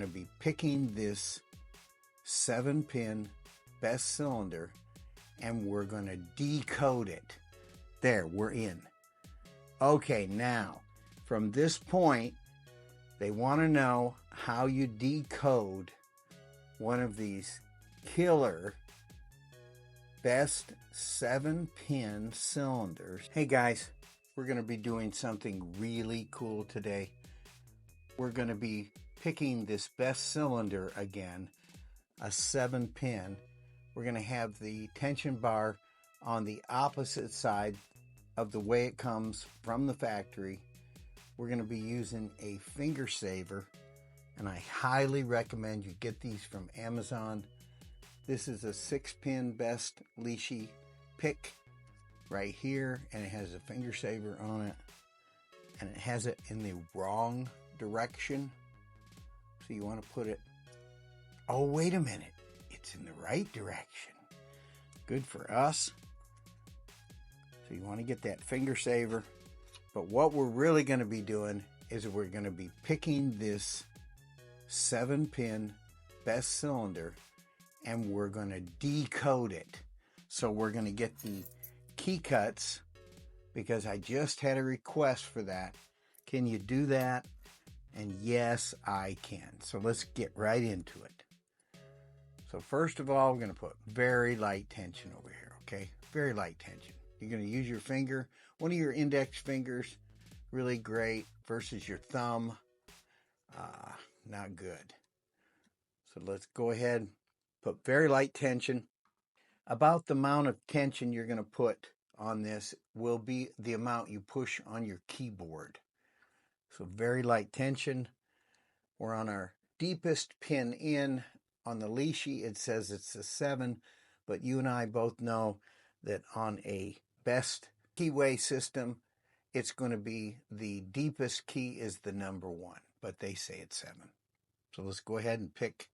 going to be picking this 7-pin best cylinder and we're going to decode it. There, we're in. Okay, now from this point, they want to know how you decode one of these killer best 7-pin cylinders. Hey guys, we're going to be doing something really cool today. We're going to be picking this best cylinder again, a 7-pin. We're going to have the tension bar on the opposite side of the way it comes from the factory. We're going to be using a finger saver, and I highly recommend you get these from Amazon. This is a 6-pin best LISHI pick right here, and it has a finger saver on it, and it has it in the wrong direction. So you want to put it, oh wait a minute, it's in the right direction. Good for us. So you want to get that finger saver. But what we're really going to be doing is we're going to be picking this 7-pin best cylinder and we're going to decode it. So we're going to get the key cuts because I just had a request for that. Can you do that? And yes, I can. So let's get right into it. So first of all, we're going to put very light tension over here, okay? Very light tension. You're going to use your finger, one of your index fingers, really great, versus your thumb. Not good. So let's go ahead, put very light tension. About the amount of tension you're going to put on this will be the amount you push on your keyboard. So very light tension. We're on our deepest pin in. On the LISHI, it says it's a 7, but you and I both know that on a best keyway system, it's going to be the deepest key is the number 1, but they say it's 7. So let's go ahead and pick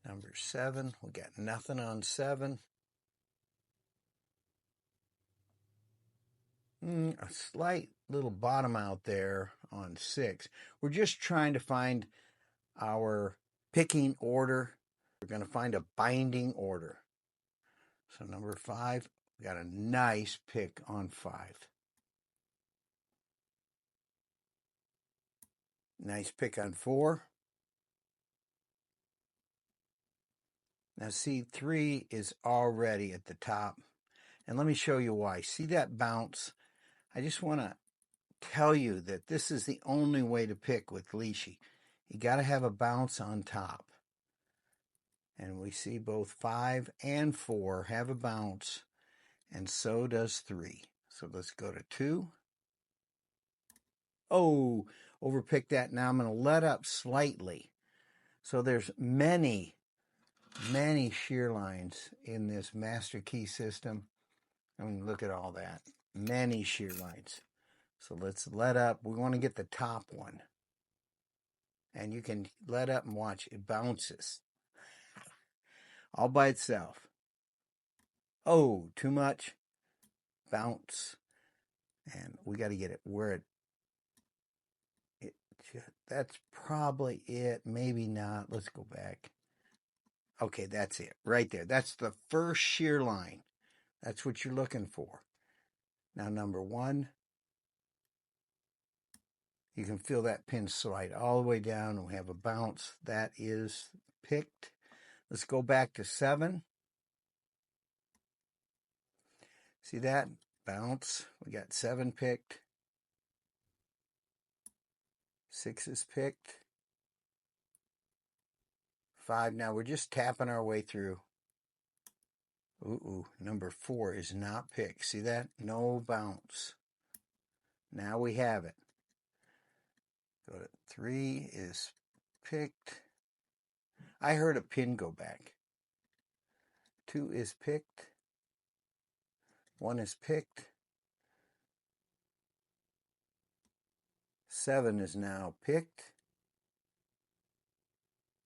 number 7. We got nothing on 7. A slight little bottom out there on 6. We're just trying to find our picking order. We're going to find a binding order. So number 5, we got a nice pick on 5. Nice pick on 4. Now see, 3 is already at the top. And let me show you why. See that bounce? I just want to tell you that this is the only way to pick with LISHI. You got to have a bounce on top. And we see both 5 and 4 have a bounce, and so does 3. So let's go to 2. Oh, overpicked that. Now I'm going to let up slightly. So there's many shear lines in this master key system. I mean, look at all that. Many shear lines. So let's let up. We want to get the top one. And you can let up and watch. It bounces. All by itself. Oh, too much. Bounce. And we got to get it where that's probably it. Maybe not. Let's go back. Okay, that's it. Right there. That's the first shear line. That's what you're looking for. Now, number 1. You can feel that pin slide all the way down. We have a bounce. That is picked. Let's go back to 7. See that? Bounce. We got 7 picked. 6 is picked. 5. Now we're just tapping our way through. Number 4 is not picked. See that? No bounce. Now we have it. Go to 3 is picked. I heard a pin go back. 2 is picked. 1 is picked. 7 is now picked.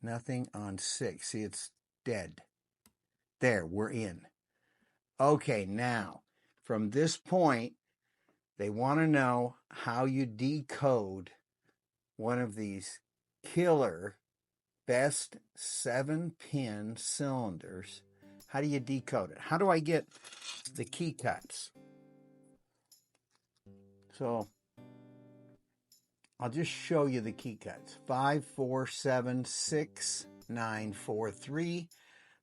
Nothing on 6. See, it's dead. There, we're in. Okay, now, from this point, they want to know how you decode one of these killer best 7-pin cylinders. How do you decode it? How do I get the key cuts? So I'll just show you the key cuts. 5, 4, 7, 6, 9, 4, 3.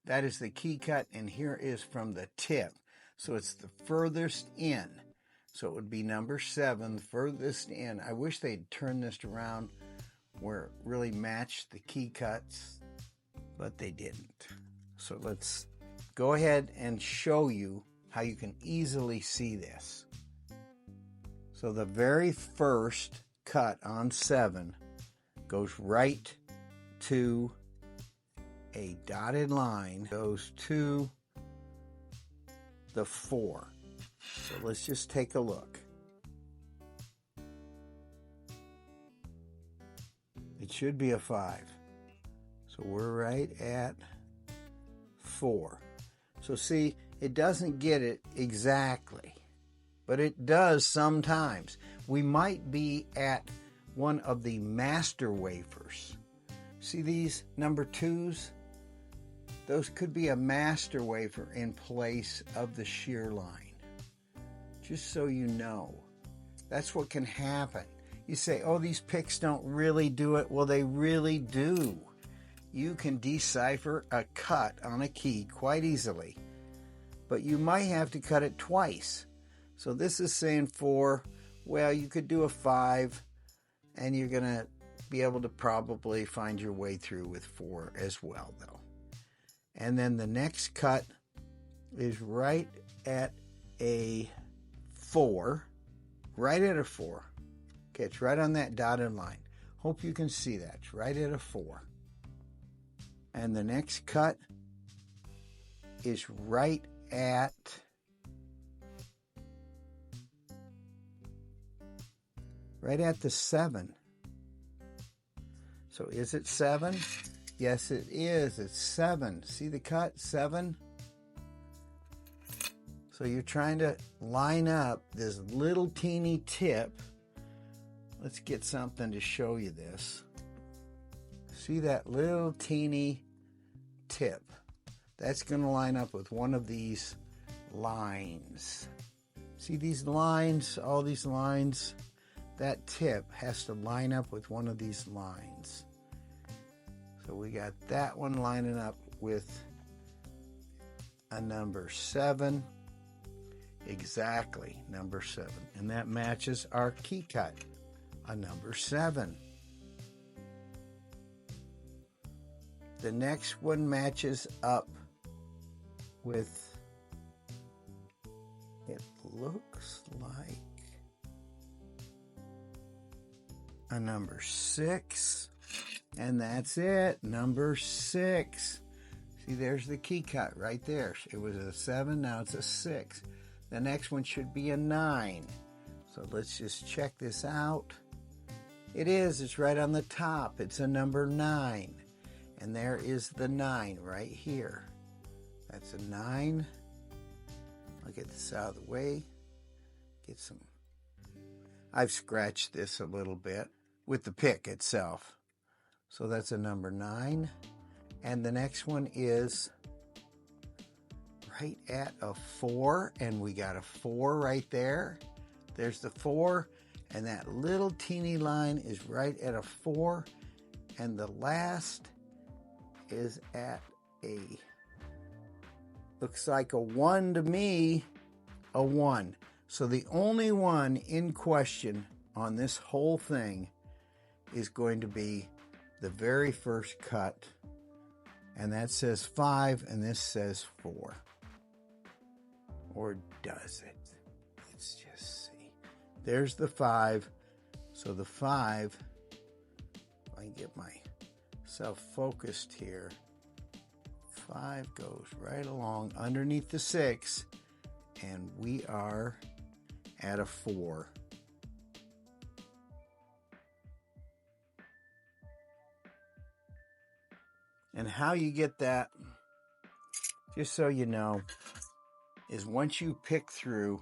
That is the key cut, and here is from the tip. So it's the furthest in. So it would be number 7, furthest in. I wish they'd turn this around where it really matched the key cuts, but they didn't. So let's go ahead and show you how you can easily see this. So the very first cut on 7 goes right to a dotted line, goes to the 4. So let's just take a look. It should be a 5. So we're right at 4. So see, it doesn't get it exactly, but it does sometimes. We might be at one of the master wafers. See these number 2s? Those could be a master wafer in place of the shear line. Just so you know, that's what can happen. You say, oh, these picks don't really do it. Well, they really do. You can decipher a cut on a key quite easily, but you might have to cut it twice. So this is saying 4. Well, you could do a 5, and you're going to be able to probably find your way through with 4 as well, though. And then the next cut is right at a 4, right at a 4. Okay, it's right on that dotted line. Hope you can see that. It's right at a 4. And the next cut is right at the 7. So is it 7? Yes, it is. It's 7. See the cut? 7. So you're trying to line up this little teeny tip. Let's get something to show you this. See that little teeny tip? That's going to line up with one of these lines. See these lines? All these lines? That tip has to line up with one of these lines. So we got that one lining up with a number 7. Exactly, number 7. And that matches our key cut, a number 7. The next one matches up with, it looks like, a number 6. And that's it, number 6. See, there's the key cut right there. It was a 7, now it's a 6. The next one should be a 9. So let's just check this out. It is, it's right on the top. It's a number 9. And there is the 9 right here. That's a 9. I'll get this out of the way. Get some. I've scratched this a little bit with the pick itself. So that's a number 9. And the next one is right at a 4. And we got a 4 right there. There's the 4. And that little teeny line is right at a 4. And the last is at a, looks like a 1 to me, a 1. So the only one in question on this whole thing is going to be the very first cut, and that says 5 and this says 4. Or does it? Let's just see. There's the 5. So the 5, if I can get myself focused here, 5 goes right along underneath the 6, and we are at a 4. And how you get that, just so you know, is once you pick through,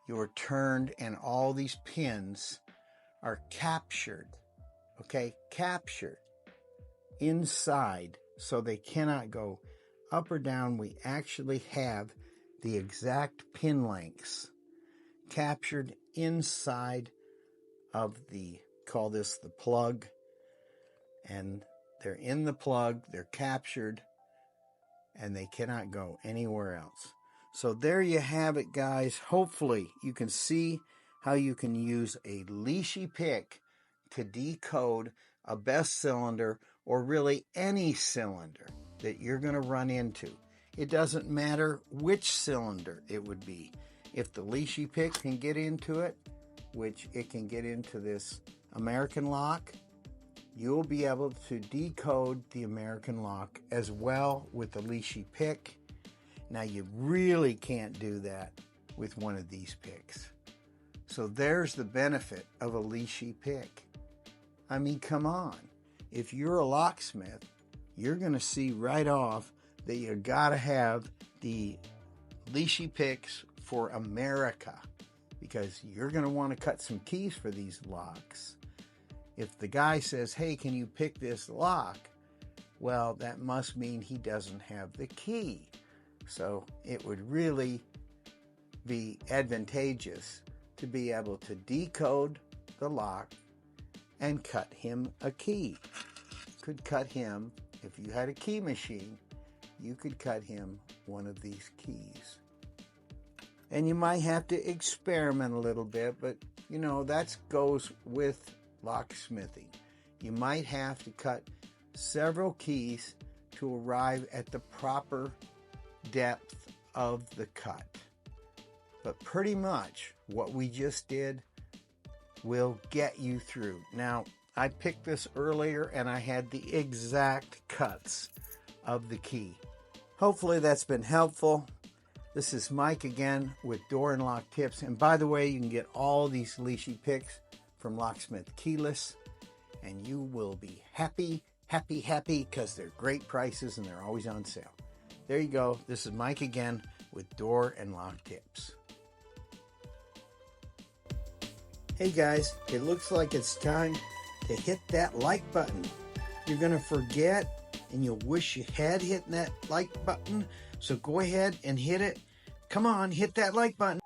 you're turned and all these pins are captured. Okay, captured. inside, so they cannot go up or down. We actually have the exact pin lengths captured inside of the, call this the plug, and they're in the plug, they're captured, and they cannot go anywhere else. So there you have it, guys. Hopefully you can see how you can use a LISHI pick to decode a best cylinder, or really any cylinder that you're going to run into. It doesn't matter which cylinder it would be. If the LISHI pick can get into it, which it can get into this American lock, you'll be able to decode the American lock as well with the LISHI pick. Now you really can't do that with one of these picks. So there's the benefit of a LISHI pick. I mean, come on. If you're a locksmith, you're going to see right off that you got to have the LISHI picks for America, because you're going to want to cut some keys for these locks. If the guy says, hey, can you pick this lock? Well, that must mean he doesn't have the key. So it would really be advantageous to be able to decode the lock and cut him a key. Could cut him, if you had a key machine, you could cut him one of these keys. And you might have to experiment a little bit, but you know, that goes with locksmithing. You might have to cut several keys to arrive at the proper depth of the cut. But pretty much what we just did will get you through. Now, I picked this earlier and I had the exact cuts of the key. Hopefully that's been helpful. This is Mike again with Door and Lock Tips. And by the way, you can get all these LISHI picks from Locksmith Keyless, and you will be happy, because they're great prices and they're always on sale. There you go. This is Mike again with Door and Lock Tips. Hey guys, it looks like it's time to hit that like button. You're going to forget and you'll wish you had hit that like button. So go ahead and hit it. Come on, hit that like button.